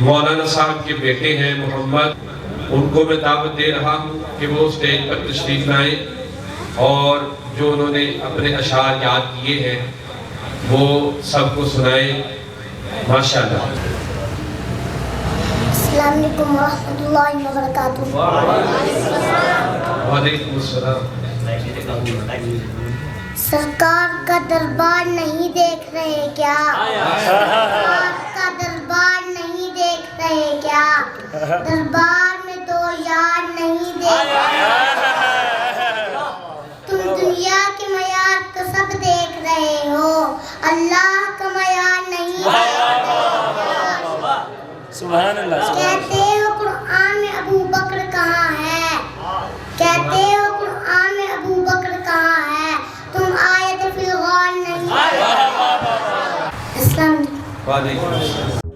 مولانا صاحب کے بیٹے ہیں محمد، ان کو میں دعوت دے رہا ہوں کہ وہ اسٹیج پر تشریف لائیں اور جو انہوں نے اپنے اشعار یاد کیے ہیں وہ سب کو سنائیں ماشاءاللہ۔ السلام علیکم ورحمۃ اللہ وبرکاتہ۔ وعلیکم السلام۔ سرکار کا دربار نہیں دیکھ رہے کیا؟ سرکار کا دربار نہیں دیکھ رہے کیا؟ دربار میں تو یار نہیں دیکھ رہے، تم دنیا کے معیار تو سب دیکھ رہے ہو، اللہ کا معیار نہیں دیکھ رہے کیا؟ سبحان اللہ۔ کہتے ہو قرآن میں ابو بکر کہاں ہے؟ کہتے ہو قرآن میں ابو بکر کہاں ہے؟ تم آیت فی الغار نہیں۔ السلام علیکم۔ وعلیکم السلام۔